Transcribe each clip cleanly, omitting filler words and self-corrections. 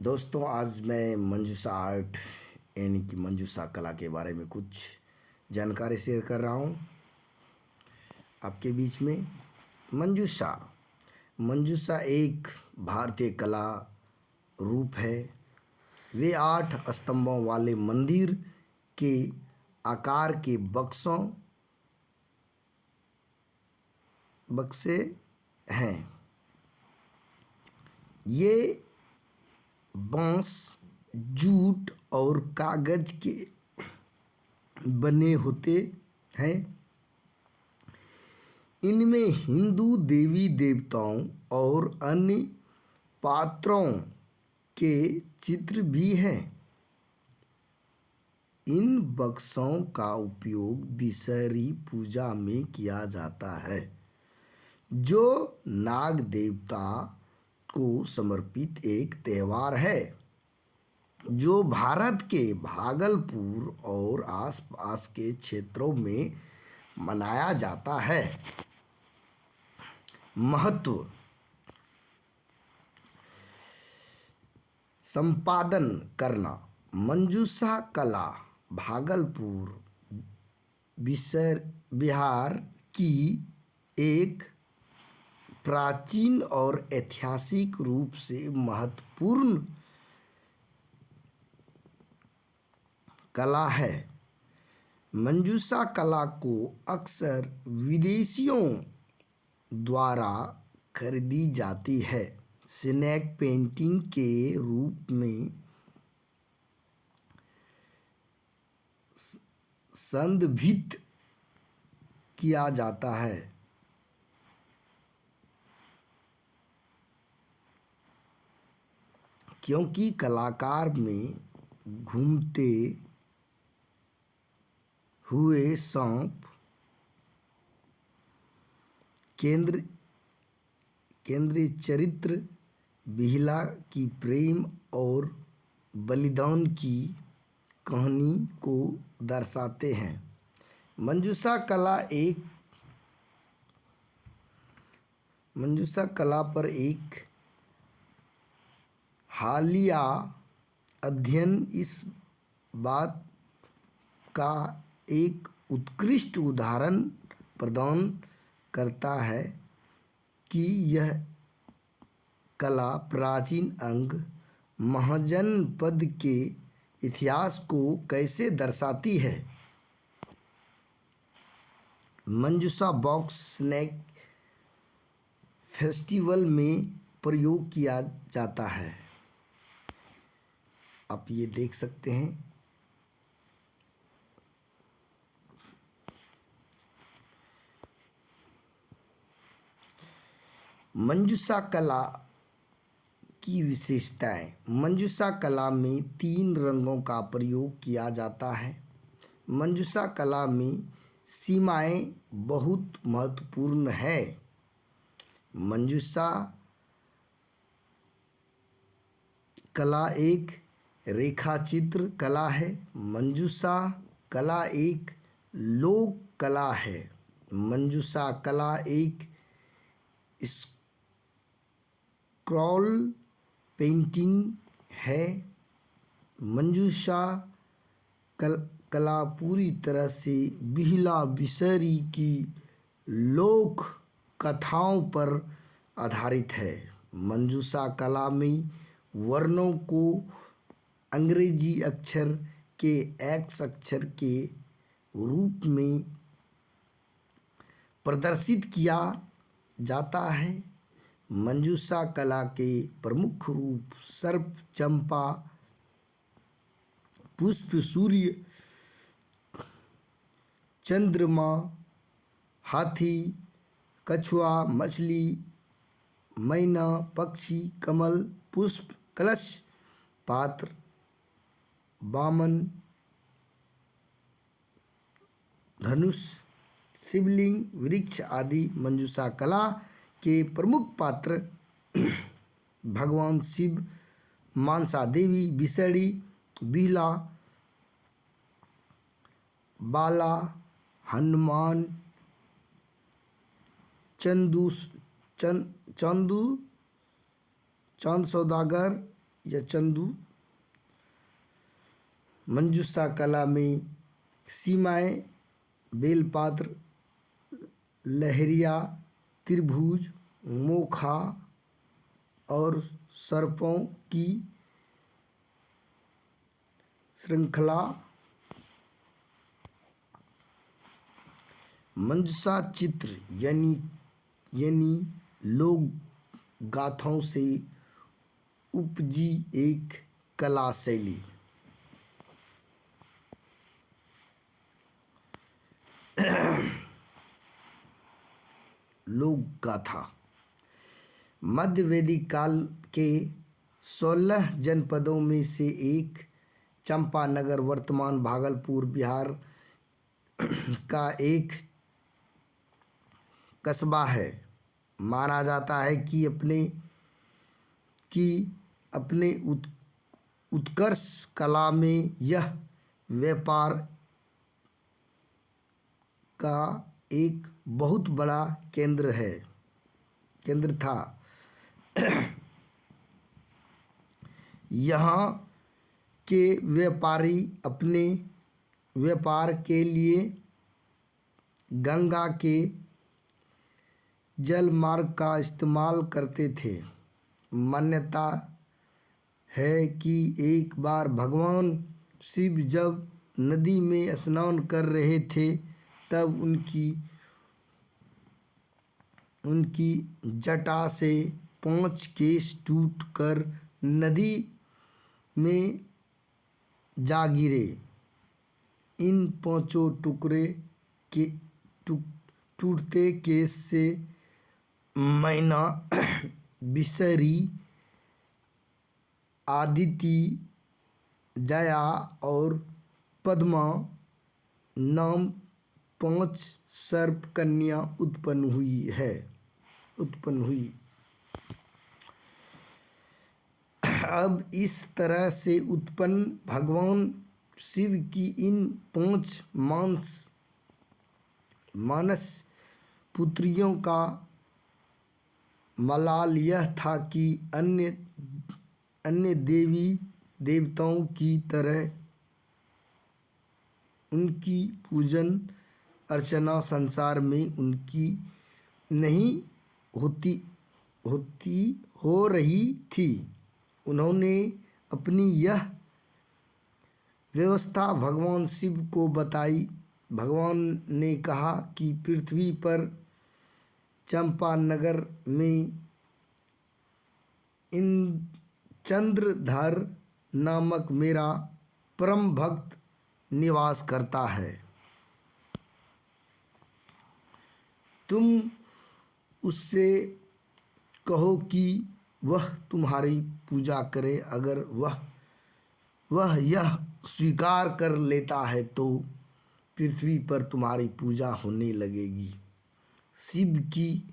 दोस्तों, आज मैं मंजूषा आर्ट यानी कि मंजूषा कला के बारे में कुछ जानकारी शेयर कर रहा हूँ आपके बीच में। मंजूषा मंजूषा एक भारतीय कला रूप है। वे 8 स्तंभों वाले मंदिर के आकार के बक्से हैं। ये बांस, जूट और कागज के बने होते हैं। इनमें हिंदू देवी देवताओं और अन्य पात्रों के चित्र भी हैं। इन बक्सों का उपयोग विषहरी पूजा में किया जाता है, जो नाग देवता को समर्पित एक त्योहार है, जो भारत के भागलपुर और आसपास के क्षेत्रों में मनाया जाता है। महत्व: संपादन करना। मंजूषा कला भागलपुर बिहार की एक प्राचीन और ऐतिहासिक रूप से महत्वपूर्ण कला है। मंजूषा कला को अक्सर विदेशियों द्वारा खरीदी जाती है, स्नेक पेंटिंग के रूप में संदर्भित किया जाता है। क्योंकि कलाकार में घूमते हुए सांप, केंद्रीय चरित्र, बिहला की प्रेम और बलिदान की कहानी को दर्शाते हैं। मंजूषा कला पर एक हालिया अध्ययन इस बात का एक उत्कृष्ट उदाहरण प्रदान करता है कि यह कला प्राचीन अंग महाजनपद के इतिहास को कैसे दर्शाती है। मंजूषा बॉक्स स्नेक फेस्टिवल में प्रयोग किया जाता है। आप ये देख सकते हैं। मंजूषा कला की विशेषताएं: मंजूषा कला में 3 रंगों का प्रयोग किया जाता है। मंजूषा कला में सीमाएं बहुत महत्वपूर्ण है। मंजूषा कला एक रेखाचित्र कला है। मंजूषा कला एक लोक कला है। मंजूषा कला एक स्क्रॉल पेंटिंग है। मंजूषा कला पूरी तरह से बिहला बिसहरी की लोक कथाओं पर आधारित है। मंजूषा कला में वर्णों को अंग्रेजी अक्षर के एक्स अक्षर के रूप में प्रदर्शित किया जाता है। मंजूषा कला के प्रमुख रूप सर्प, चंपा, पुष्प, सूर्य, चंद्रमा, हाथी, कछुआ, मछली, मैना, पक्षी, कमल, पुष्प, कलश, पात्र, वामन, धनुष, शिवलिंग, वृक्ष आदि। मंजूषा कला के प्रमुख पात्र भगवान शिव, मानसा देवी, बिसहरी, बिहला, बाला, हनुमान, चांद सौदागर, या चंदू। मंजूषा कला में सीमाएं बेलपात्र, लहरिया, त्रिभुज, मोखा और सर्पों की श्रृंखला। मंजूषा चित्र यानी लोक गाथाओं से उपजी एक कला शैली। लोक गाथा मध्य वैदिक काल के 16 जनपदों में से एक चंपानगर वर्तमान भागलपुर बिहार का एक कस्बा है। माना जाता है कि अपने उत्कर्ष कला में यह व्यापार का एक बहुत बड़ा केंद्र था। यहाँ के व्यापारी अपने व्यापार के लिए गंगा के जल मार्ग का इस्तेमाल करते थे। मान्यता है कि एक बार भगवान शिव जब नदी में स्नान कर रहे थे तब उनकी जटा से 5 केस टूटकर नदी में जा गिरे। इन 5 टुकड़े के टूटते केस से मैना, विषहरी, आदिति, जया और पद्मा नाम 5 सर्प कन्या उत्पन्न हुई। अब इस तरह से उत्पन्न भगवान शिव की इन 5 मानस पुत्रियों का मलाल यह था कि अन्य देवी देवताओं की तरह उनकी पूजन अर्चना संसार में उनकी नहीं हो रही थी। उन्होंने अपनी यह व्यवस्था भगवान शिव को बताई। भगवान ने कहा कि पृथ्वी पर चंपानगर में चंद्रधर नामक मेरा परम भक्त निवास करता है। तुम उससे कहो कि वह तुम्हारी पूजा करे। अगर वह यह स्वीकार कर लेता है तो पृथ्वी पर तुम्हारी पूजा होने लगेगी। शिव की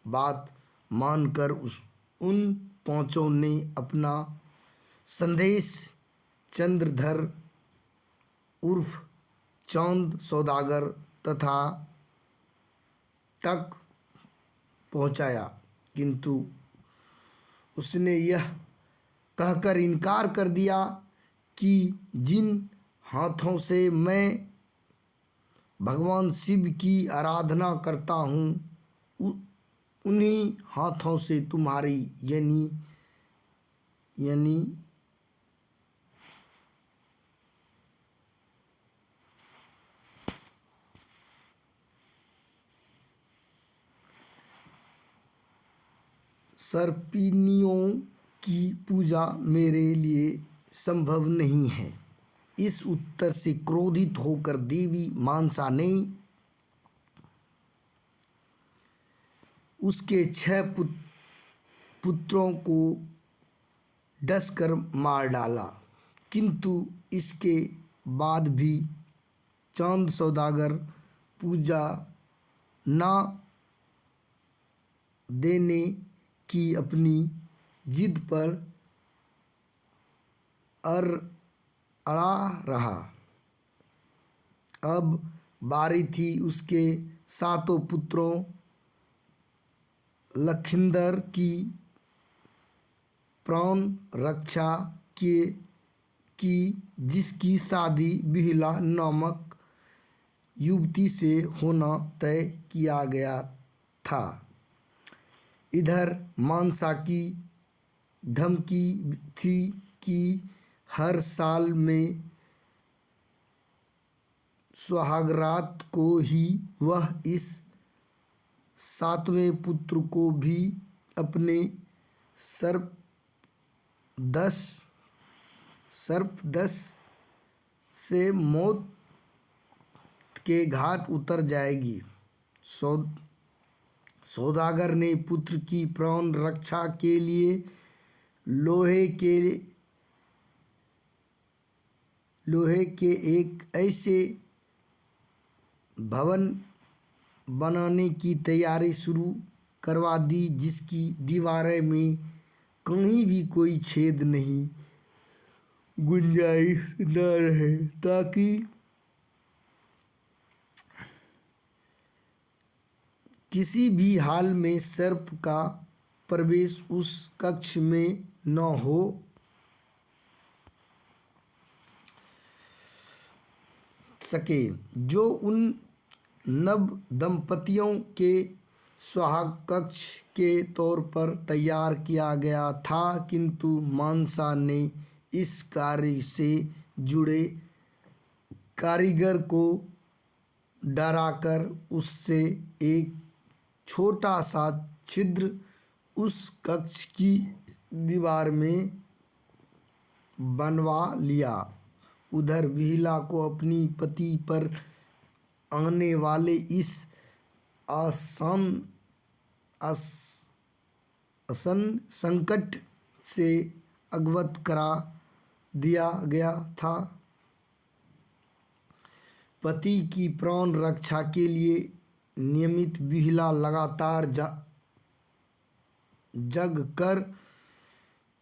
बात मानकर उन 5 ने अपना संदेश चंद्रधर उर्फ चांद सौदागर तक पहुंचाया, किंतु उसने यह कहकर इनकार कर दिया कि जिन हाथों से मैं भगवान शिव की आराधना करता हूँ उन्हीं हाथों से तुम्हारी यानी सर्पिनियों की पूजा मेरे लिए संभव नहीं है। इस उत्तर से क्रोधित होकर देवी मानसा ने उसके 6 पुत्रों को डसकर मार डाला, किंतु इसके बाद भी चांद सौदागर पूजा न देने की अपनी जिद पर अड़ा रहा। अब बारी थी उसके 7 पुत्रों लखिंदर की। प्राण रक्षा के की जिसकी शादी बिहला नामक युवती से होना तय किया गया था। इधर मानसा की धमकी थी कि हर साल में सुहागरात को ही वह इस सातवें पुत्र को भी अपने सर्पदंश से मौत के घाट उतर जाएगी। सौदागर ने पुत्र की प्राण रक्षा के लिए लोहे के एक ऐसे भवन बनाने की तैयारी शुरू करवा दी जिसकी दीवारें में कहीं भी कोई छेद नहीं गुंजाइश न रहे, ताकि किसी भी हाल में सर्प का प्रवेश उस कक्ष में न हो सके, जो उन नव दंपतियों के सुहाग कक्ष के तौर पर तैयार किया गया था। किंतु मानसा ने इस कार्य से जुड़े कारीगर को डराकर उससे एक छोटा सा छिद्र उस कक्ष की दीवार में बनवा लिया। उधर बिहला को अपनी पति पर आने वाले इस आसन संकट से अवगत करा दिया गया था। पति की प्राण रक्षा के लिए नियमित बिहला लगातार जग कर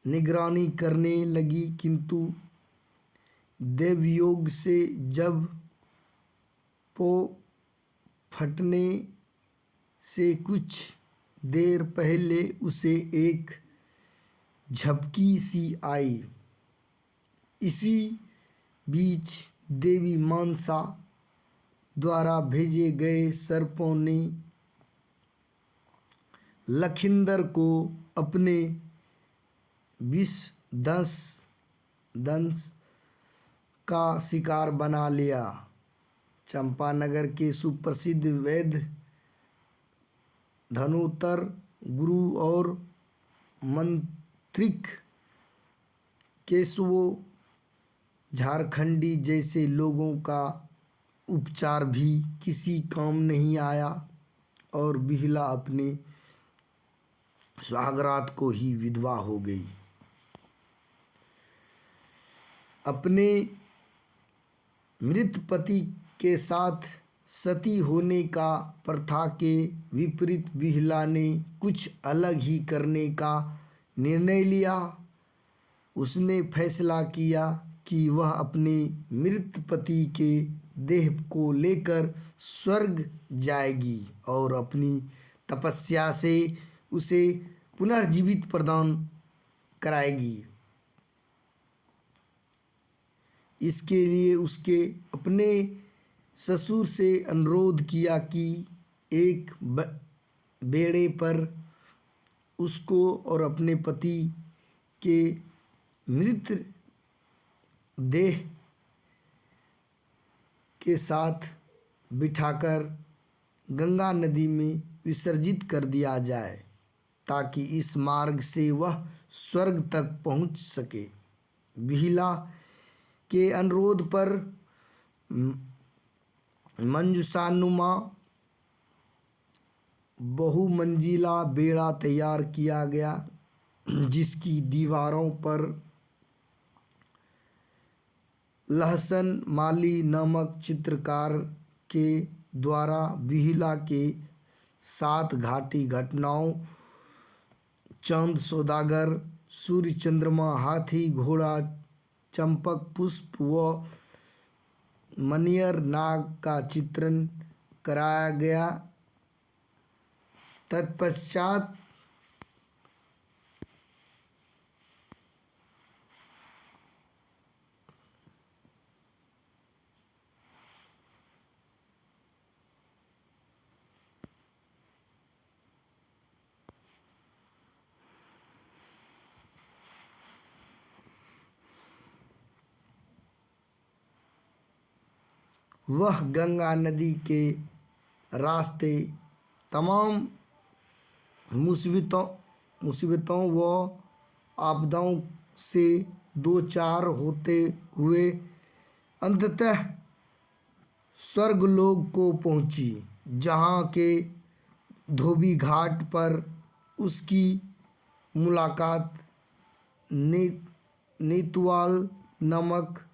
निगरानी करने लगी, किंतु देवयोग से जब पो फटने से कुछ देर पहले उसे एक झपकी सी आई। इसी बीच देवी मानसा द्वारा भेजे गए सर्पों ने लखिंदर को अपने विषदंश का शिकार बना लिया। चंपानगर के सुप्रसिद्ध वैद्य धनोतर गुरु और मंत्रिक केशवो झारखंडी जैसे लोगों का उपचार भी किसी काम नहीं आया और बिहला अपने सुहागरात को ही विधवा हो गई। अपने मृत पति के साथ सती होने का प्रथा के विपरीत बिहला ने कुछ अलग ही करने का निर्णय लिया। उसने फैसला किया कि वह अपने मृत पति के देह को लेकर स्वर्ग जाएगी और अपनी तपस्या से उसे पुनर्जीवित प्रदान कराएगी। इसके लिए उसके अपने ससुर से अनुरोध किया कि एक बेड़े पर उसको और अपने पति के मृत देह के साथ बिठाकर गंगा नदी में विसर्जित कर दिया जाए, ताकि इस मार्ग से वह स्वर्ग तक पहुंच सके। बिहला के अनुरोध पर मंजूषानुमा बहुमंजिला बेड़ा तैयार किया गया, जिसकी दीवारों पर लहसन माली नामक चित्रकार के द्वारा बिहला के 7 घाटी घटनाओं चांद सौदागर, सूर्य चंद्रमा, हाथी घोड़ा, चंपक पुष्प व मनियर नाग का चित्रण कराया गया। तत्पश्चात वह गंगा नदी के रास्ते तमाम मुसीबतों व आपदाओं से दो चार होते हुए अंततः स्वर्गलोक को पहुंची, जहां के धोबी घाट पर उसकी मुलाकात ने नेतुआल नामक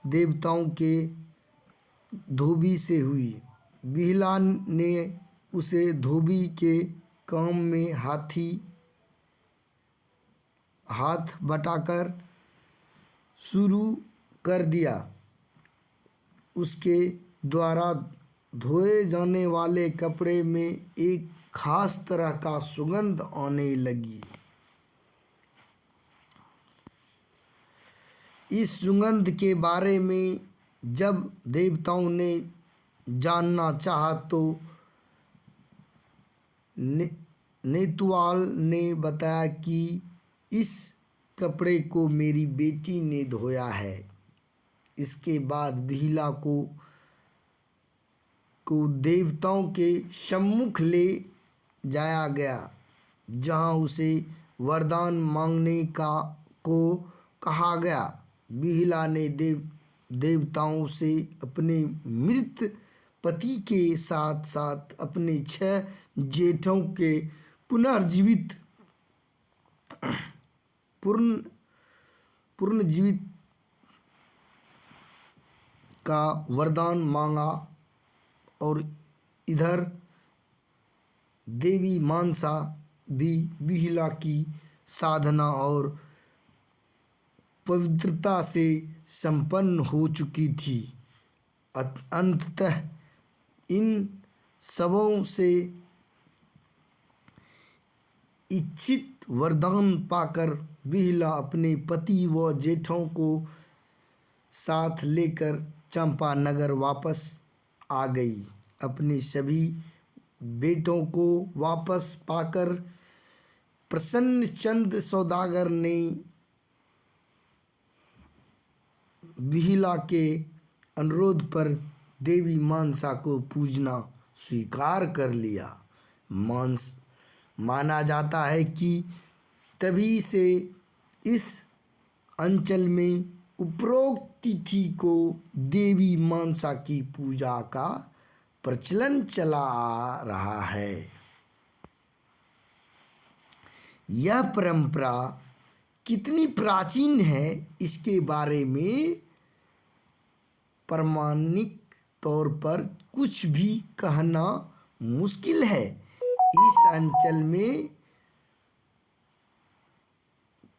देवताओं के धोबी से हुई। बिहला ने उसे धोबी के काम में हाथ बटाकर शुरू कर दिया। उसके द्वारा धोए जाने वाले कपड़े में एक खास तरह का सुगंध आने लगी। इस सुगंध के बारे में जब देवताओं ने जानना चाहा तो नेतुआल ने बताया कि इस कपड़े को मेरी बेटी ने धोया है। इसके बाद बिहला को देवताओं के सम्मुख ले जाया गया, जहां उसे वरदान मांगने को कहा गया। बिहला ने देवताओं से अपने मृत पति के साथ साथ अपने 6 जेठों के पुनर्जीवित का वरदान मांगा। और इधर देवी मानसा भी बिहला की साधना और पवित्रता से संपन्न हो चुकी थी। अंततः इन सबों से इच्छित वरदान पाकर बिहला अपने पति व जेठों को साथ लेकर चंपानगर वापस आ गई। अपने सभी बेटों को वापस पाकर प्रसन्नचंद सौदागर ने बिहला के अनुरोध पर देवी मानसा को पूजना स्वीकार कर लिया। माना जाता है कि तभी से इस अंचल में उपरोक्त तिथि को देवी मानसा की पूजा का प्रचलन चला आ रहा है। यह परंपरा कितनी प्राचीन है, इसके बारे में प्रामाणिक तौर पर कुछ भी कहना मुश्किल है। इस अंचल में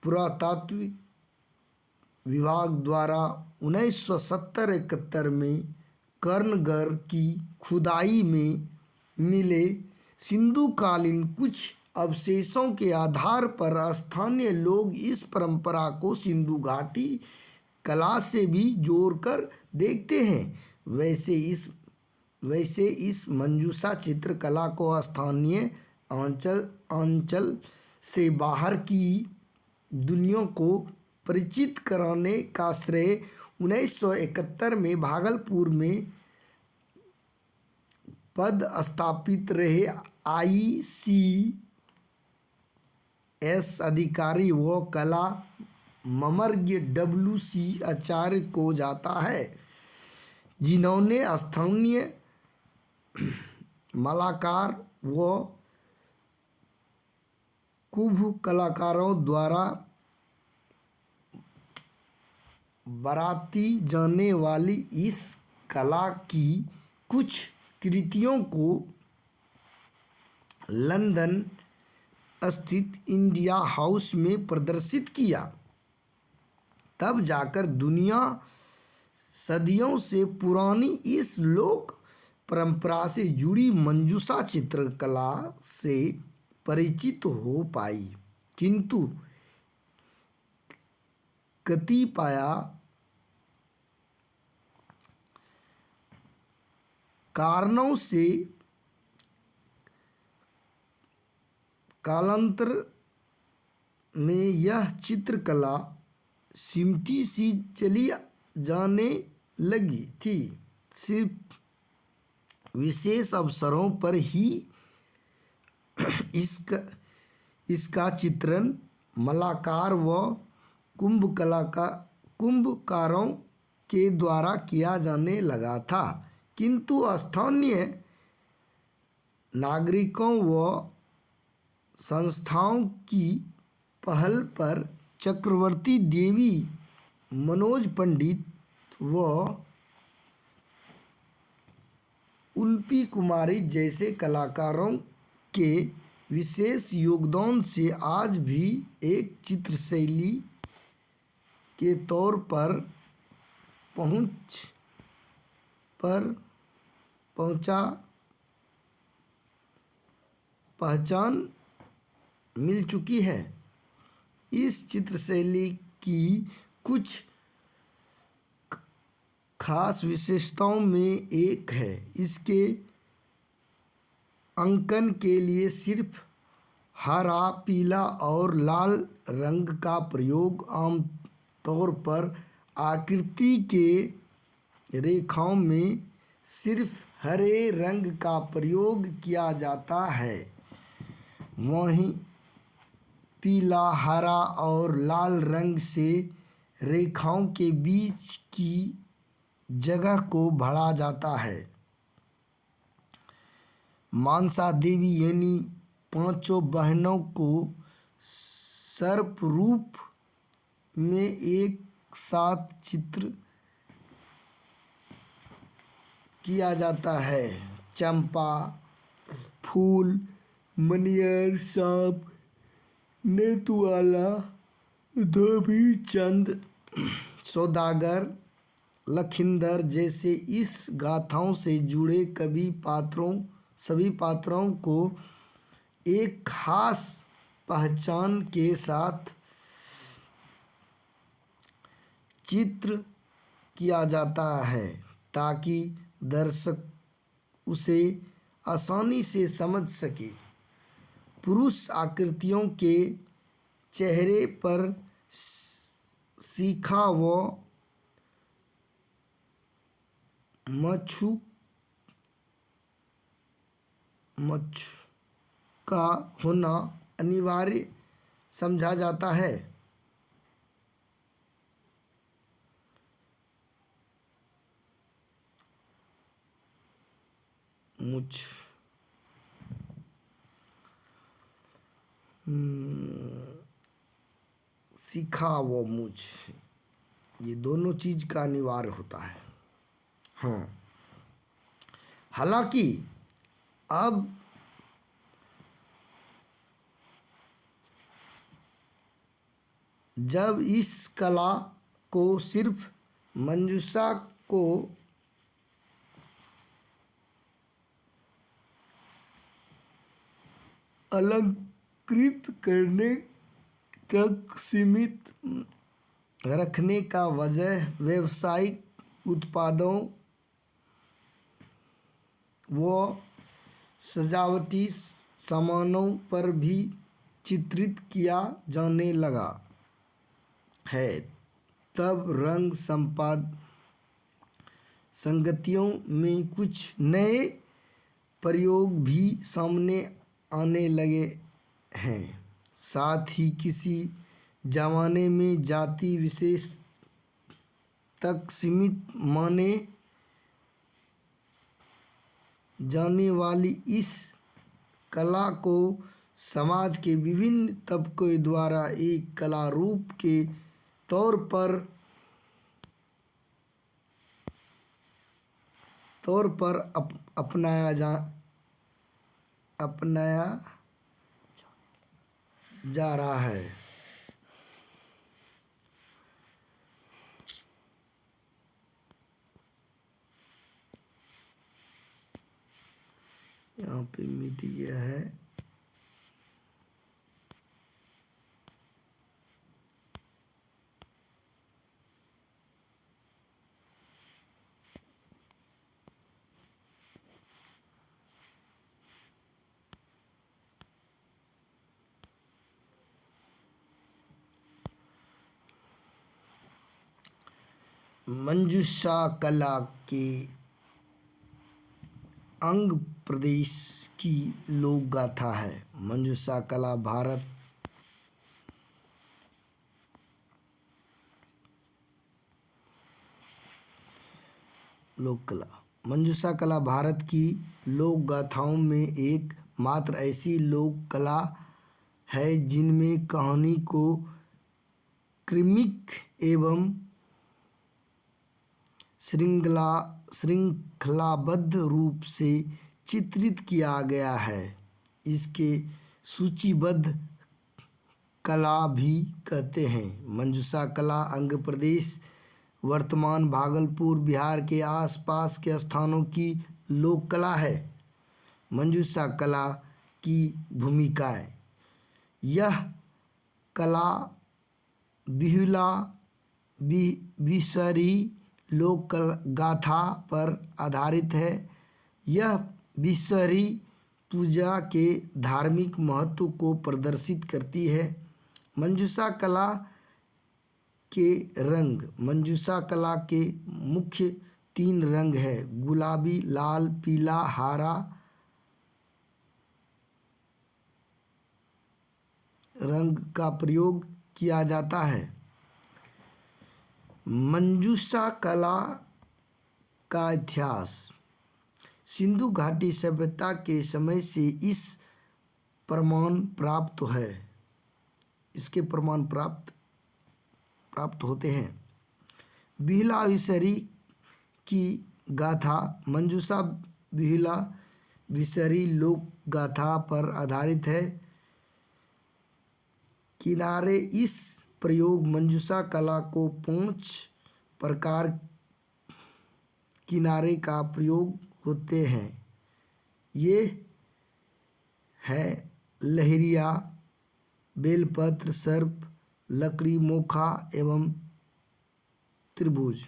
पुरातात्विक विभाग द्वारा 1970-71 में कर्णगढ़ की खुदाई में मिले सिंधुकालीन कुछ अवशेषों के आधार पर स्थानीय लोग इस परंपरा को सिंधु घाटी कला से भी जोड़कर देखते हैं। वैसे इस मंजूषा चित्रकला को स्थानीय अंचल से बाहर की दुनिया को परिचित कराने का श्रेय 1971 में भागलपुर में पदस्थापित रहे ICS अधिकारी व कला ममर्य WC आचार्य को जाता है, जिन्होंने स्थानीय मालाकार व कुंभ कलाकारों द्वारा बराती जाने वाली इस कला की कुछ कृतियों को लंदन स्थित इंडिया हाउस में प्रदर्शित किया। तब जाकर दुनिया सदियों से पुरानी इस लोक परंपरा से जुड़ी मंजूषा चित्रकला से परिचित हो पाई। किंतु कतिपय कारणों से कालांतर में यह चित्रकला सिमटी सी चली जाने लगी थी। सिर्फ विशेष अवसरों पर ही इसका इसका चित्रण मलाकार व कुंभकारों के द्वारा किया जाने लगा था, किंतु स्थानीय नागरिकों व संस्थाओं की पहल पर चक्रवर्ती देवी मनोज पंडित व उल्पी कुमारी जैसे कलाकारों के विशेष योगदान से आज भी एक चित्रशैली के तौर पर पहचान मिल चुकी है। इस चित्रशैली की कुछ खास विशेषताओं में एक है इसके अंकन के लिए सिर्फ हरा, पीला और लाल रंग का प्रयोग, आम तौर पर आकृति के रेखाओं में सिर्फ हरे रंग का प्रयोग किया जाता है। वहीं पीला, हरा और लाल रंग से रेखाओं के बीच की जगह को बढ़ा जाता है। मानसा देवी यानी पांचों बहनों को सर्प रूप में एक साथ चित्र किया जाता है। चंपा फूल, मनियर सांप, नेतुवाला, धोबी चंद, सौदागर, लखिंदर जैसे इस गाथाओं से जुड़े सभी पात्रों को एक खास पहचान के साथ चित्र किया जाता है ताकि दर्शक उसे आसानी से समझ सके। पुरुष आकृतियों के चेहरे पर शिखा व मच्छ का होना अनिवार्य समझा जाता है। शिखा व मूछ ये दोनों चीज का अनिवार्य होता है। हाँ, हालांकि अब जब इस कला को सिर्फ मंजूषा को अलंकृत करने तक सीमित रखने का वजह व्यावसायिक उत्पादों व सजावटी सामानों पर भी चित्रित किया जाने लगा है, तब रंग संगतियों में कुछ नए प्रयोग भी सामने आने लगे हैं। साथ ही किसी जमाने में जाति विशेष तक सीमित माने जाने वाली इस कला को समाज के विभिन्न तबकों द्वारा एक कला रूप के तौर पर अपनाया जा रहा है। यहाँ पे मिट गया है। मंजूषा कला के अंग प्रदेश की लोक गाथा है। मंजूषा कला भारत लोक कला। मंजूषा कला भारत की लोक गाथाओं में एक मात्र ऐसी लोक कला है जिनमें कहानी को क्रमिक एवं श्रृंखलाबद्ध रूप से चित्रित किया गया है। इसके सूचीबद्ध कला भी कहते हैं। मंजूषा कला अंग प्रदेश वर्तमान भागलपुर बिहार के आसपास के स्थानों की लोक कला है। मंजूषा कला की भूमिकाएं। यह कला बिहुला बिसरी लोक गाथा पर आधारित है। यह बिसरी पूजा के धार्मिक महत्व को प्रदर्शित करती है। मंजूषा कला के रंग। मंजूषा कला के मुख्य 3 रंग है: गुलाबी, लाल, पीला, हरा रंग का प्रयोग किया जाता है। मंजूषा कला का इतिहास। सिंधु घाटी सभ्यता के समय से इसके प्रमाण प्राप्त होते हैं। बिहुला बिसरी की गाथा। मंजूषा बिहुला बिसरी लोक गाथा पर आधारित है। किनारे। इस प्रयोग मंजूषा कला को 5 प्रकार किनारे का प्रयोग होते हैं। ये है लहरिया, बेलपत्र, सर्प, लकड़ी, मोखा एवं त्रिभुज।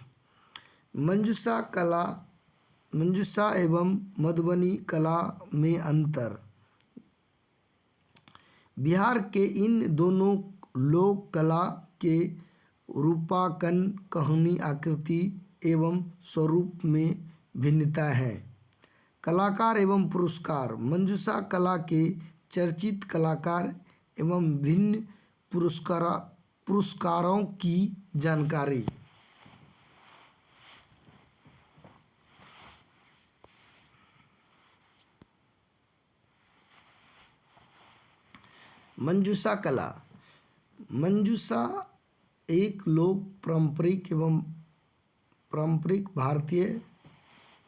मंजूषा एवं मधुबनी कला में अंतर। बिहार के इन दोनों लोक कला के रूपांकन, कहानी, आकृति एवं स्वरूप में भिन्नता है। कलाकार एवं पुरस्कार। मंजूषा कला के चर्चित कलाकार एवं विभिन्न पुरस्कारों की जानकारी। मंजूषा कला। मंजूषा एक लोक पारंपरिक भारतीय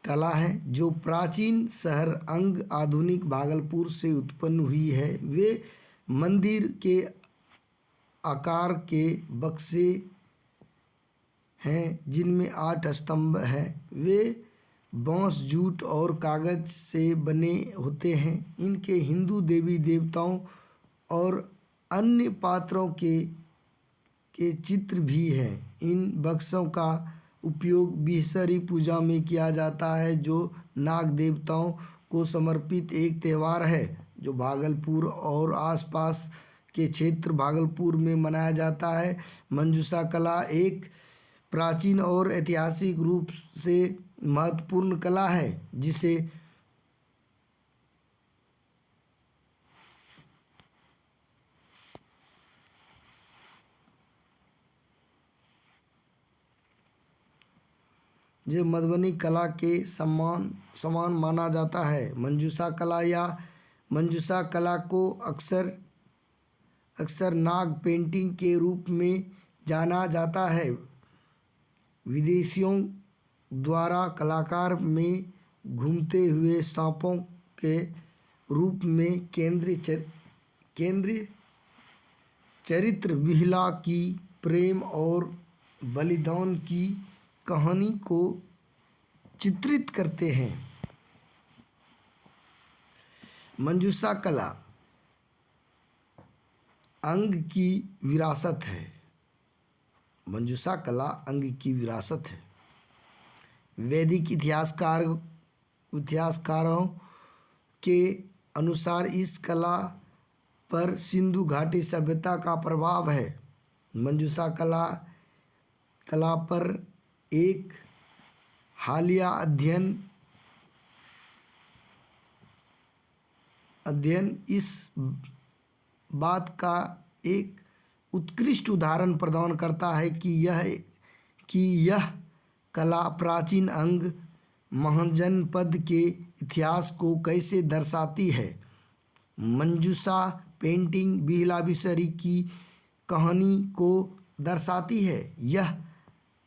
कला है जो प्राचीन शहर अंग आधुनिक भागलपुर से उत्पन्न हुई है। वे मंदिर के आकार के बक्से हैं जिनमें 8 स्तंभ हैं। वे बांस, जूट और कागज से बने होते हैं। इनके हिंदू देवी देवताओं और अन्य पात्रों के चित्र भी हैं। इन बक्सों का उपयोग बिसरी पूजा में किया जाता है जो नाग देवताओं को समर्पित एक त्यौहार है जो भागलपुर और आसपास के क्षेत्र भागलपुर में मनाया जाता है। मंजूषा कला एक प्राचीन और ऐतिहासिक रूप से महत्वपूर्ण कला है जिसे मधुबनी कला के समान माना जाता है। मंजूषा कला या मंजूषा कला को अक्सर नाग पेंटिंग के रूप में जाना जाता है। विदेशियों द्वारा कलाकार में घूमते हुए सांपों के रूप में केंद्रीय चरित्र बिहुला की प्रेम और बलिदान की कहानी को चित्रित करते हैं। मंजूषा कला अंग की विरासत है। मंजूषा कला अंग की विरासत है। वैदिक इतिहासकारों के अनुसार इस कला पर सिंधु घाटी सभ्यता का प्रभाव है। मंजूषा कला पर एक हालिया अध्ययन अध्ययन इस बात का एक उत्कृष्ट उदाहरण प्रदान करता है कि यह कला प्राचीन अंग महाजनपद के इतिहास को कैसे दर्शाती है। मंजूषा पेंटिंग बिहला बिसरी की कहानी को दर्शाती है। यह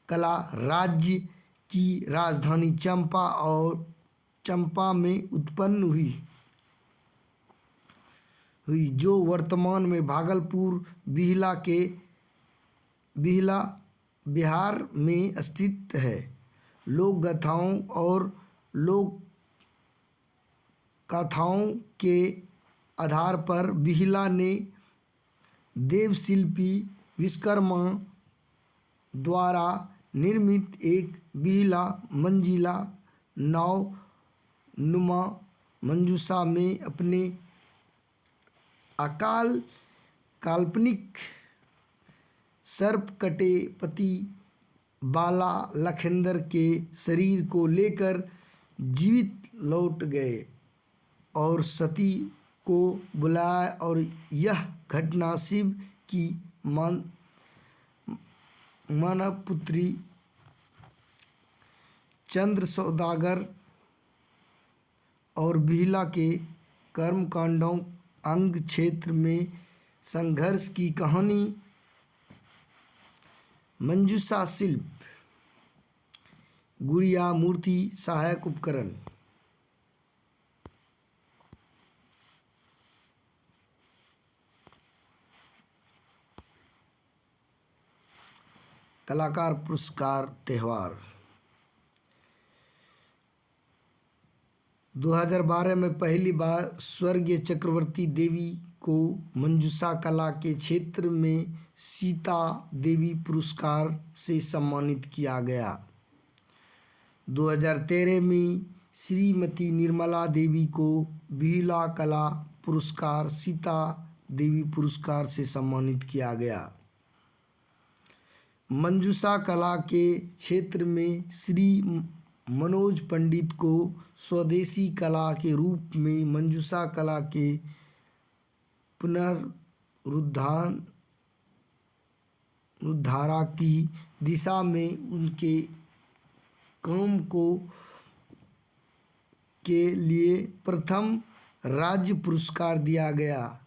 कला राज्य की राजधानी चंपा में उत्पन्न हुई जो वर्तमान में भागलपुर बिहला बिहार में स्थित है। लोक गाथाओं और लोक कथाओं के आधार पर बिहला ने देवशिल्पी विश्वकर्मा द्वारा निर्मित एक बिहला मंजिला नुमा मंजूषा में अपने काल्पनिक सर्पकटे पति बाला लखेंद्र के शरीर को लेकर जीवित लौट गए और सती को बुलाया और यह घटना शिव की मानवपुत्री चंद्र सौदागर और बिहला के कर्मकांडों अंग क्षेत्र में संघर्ष की कहानी। मंजूषा शिल्प गुड़िया मूर्ति सहायक उपकरण। कलाकार पुरस्कार त्यौहार 2012 में पहली बार स्वर्गीय चक्रवर्ती देवी को मंजूषा कला के क्षेत्र में सीता देवी पुरस्कार से सम्मानित किया गया। 2013 में श्रीमती निर्मला देवी को बिहला कला पुरस्कार सीता देवी पुरस्कार से सम्मानित किया गया। मंजूषा कला के क्षेत्र में श्री मनोज पंडित को स्वदेशी कला के रूप में मंजूषा कला के पुनरुद्धार की दिशा में उनके काम के लिए प्रथम राज्य पुरस्कार दिया गया।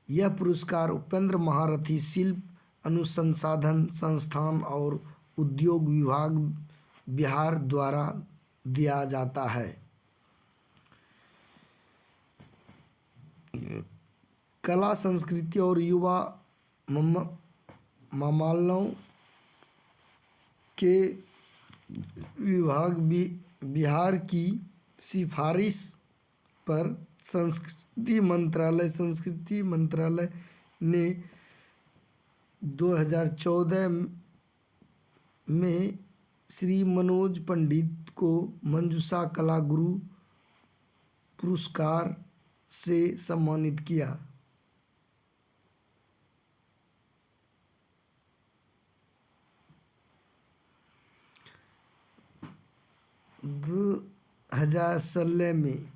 यह पुरस्कार उपेंद्र महारथी शिल्प अनुसंधान संस्थान और उद्योग विभाग बिहार द्वारा दिया जाता है। कला संस्कृति और युवा मामलों के विभाग बिहार की सिफारिश पर संस्कृति मंत्रालय ने 2014 में श्री मनोज पंडित को मंजूषा कला गुरु पुरस्कार से सम्मानित किया। 2016 में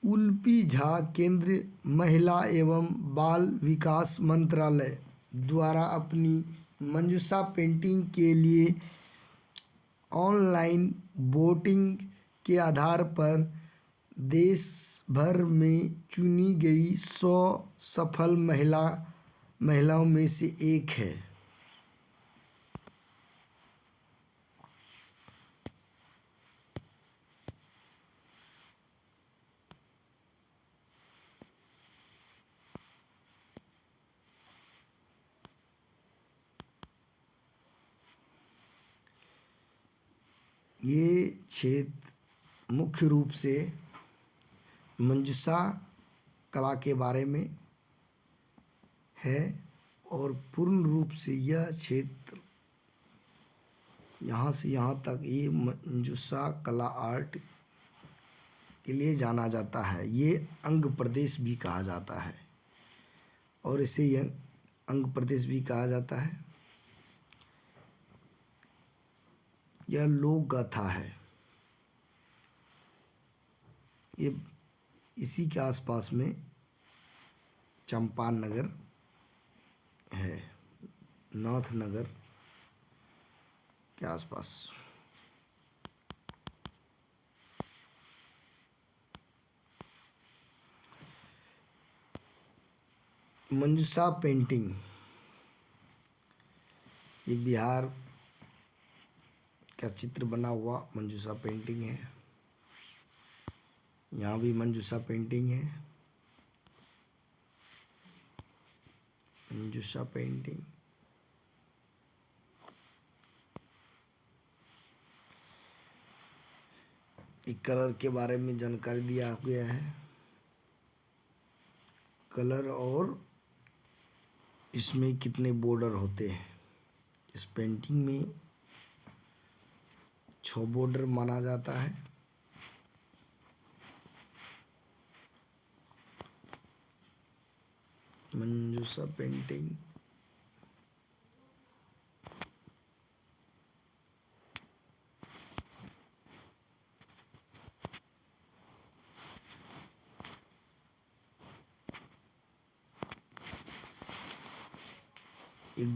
उलपी झा केंद्रीय महिला एवं बाल विकास मंत्रालय द्वारा अपनी मंजूषा पेंटिंग के लिए ऑनलाइन वोटिंग के आधार पर देश भर में चुनी गई 100 सफल महिलाओं में से एक है। ये क्षेत्र मुख्य रूप से मंजूषा कला के बारे में है और पूर्ण रूप से यह क्षेत्र यहाँ से यहाँ तक ये मंजूषा कला आर्ट के लिए जाना जाता है। ये अंग प्रदेश भी कहा जाता है और इसे यह अंग प्रदेश भी कहा जाता है। यह लोक गाथा है। ये इसी के आसपास में चंपारण नगर है, नॉर्थ नगर के आसपास। मंजूषा पेंटिंग, ये बिहार का चित्र बना हुआ मंजूषा पेंटिंग है। यहाँ भी मंजूषा पेंटिंग है, मंजूषा पेंटिंग। एक कलर के बारे में जानकारी दिया गया है, कलर और इसमें कितने बॉर्डर होते हैं। इस पेंटिंग में 6 बॉर्डर माना जाता है। मंजूषा पेंटिंग एक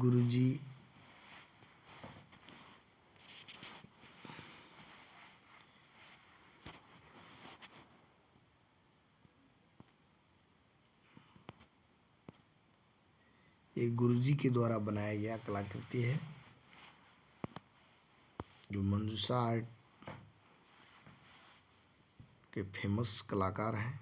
गुरुजी के द्वारा बनाया गया कलाकृति है, जो मंजूषा आर्ट के फेमस कलाकार हैं।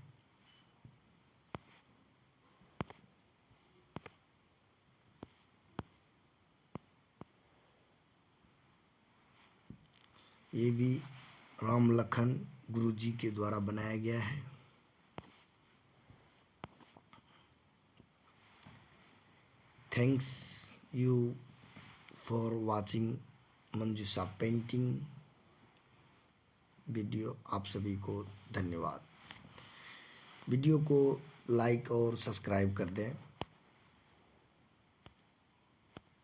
ये भी राम लखन गुरुजी के द्वारा बनाया गया है। Thanks you for watching Manjusha painting video. आप सभी को धन्यवाद। वीडियो को लाइक और सब्सक्राइब कर दें।